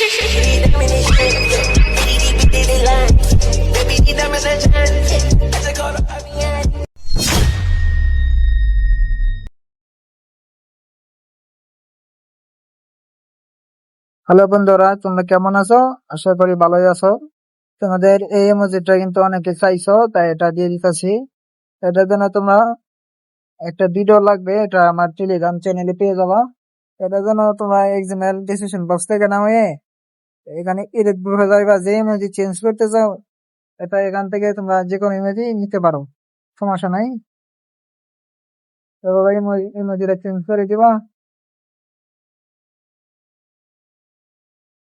Hello বন্ধুরা, তোমরা কেমন আছো? আশা করি ভালোই আছো। তোমাদের এই ইমোজিটা কিন্তু অনেকে চাইছো, তাই এটা দিয়ে দিতেছি। এটার জন্য তোমরা একটা ভিডিও লাগবে, এটা আমার টেলিগ্রাম চ্যানেলে পেয়ে যাবা। এটার জন্য তোমরা এক্সএমএল ডিসক্রিপশন বক্স থেকে নামিয়ে এখানে এডিট গ্রুপে যাইবা, যে ইমোজি চেঞ্জ করতে চাও এটা এখান থেকে তোমরা যে কোনো ইমোজি নিতে পারো, সমস্যা নাই। এভাবে ইমোজিটা চেঞ্জ করে দিবা।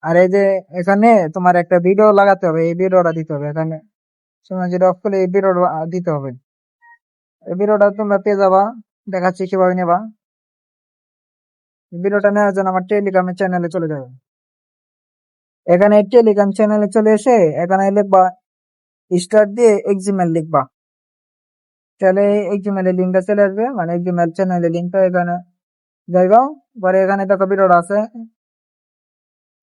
আর এই যে এখানে তোমার একটা ভিডিও লাগাতে হবে, এই ভিডিওটা দিতে হবে এখানে। সময় যেটা অফ করলে এই ভিডিওটা দিতে হবে। এই ভিডিওটা তোমরা পেয়ে যাবা, দেখাচ্ছি কিভাবে নেবা। ভিডিওটা নেওয়ার জন্য আমার টেলিগ্রামের চ্যানেলে চলে যাবে। এখানে টেলিগ্রাম চ্যানেলে চলে এসে এখানে লিখবা স্টার্ট দিয়ে এক্সিমেল লিখবা, তাহলে এক্সিমেল এর লিঙ্কটা চলে আসবে, মানে এক্সিমেল চ্যানেলের লিঙ্কটা এখানে যাইবা। পরে এখানে দেখো ভিডিওটা আছে,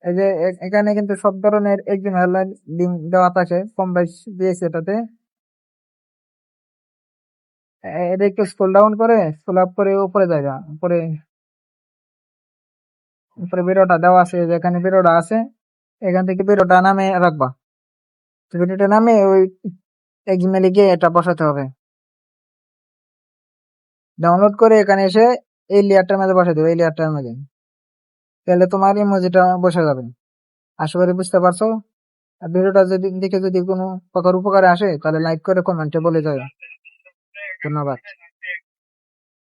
এই যে এখানে কিন্তু সব ধরনের এক্সিমেল লিঙ্ক দেওয়া থাকে, কম বেশ দিয়েছে এটাতে। এটা একটু স্ক্রল ডাউন করে স্ক্রল আপ করে উপরে যাইবা। উপরে উপরে ভিডিওটা দেওয়া আছে, যেখানে ভিডিওটা আছে এখান থেকে ভিডিওটা নামে রাখবা। তো ভিডিওটা নামে ওই এক্সিমেলে গিয়ে এটা বসাতে হবে। ডাউনলোড করে এখানে এসে এই লেয়ারটার মধ্যে বসে দেবে, এই লেয়ারটার মধ্যে, তাহলে তোমার ইমোজিটা বসে যাবে। আশা করি বুঝতে পারছো। আর ভিডিওটা যদি দেখে যদি কোনো প্রকার উপকারে আসে তাহলে লাইক করে কমেন্টে বলে যাবে। ধন্যবাদ।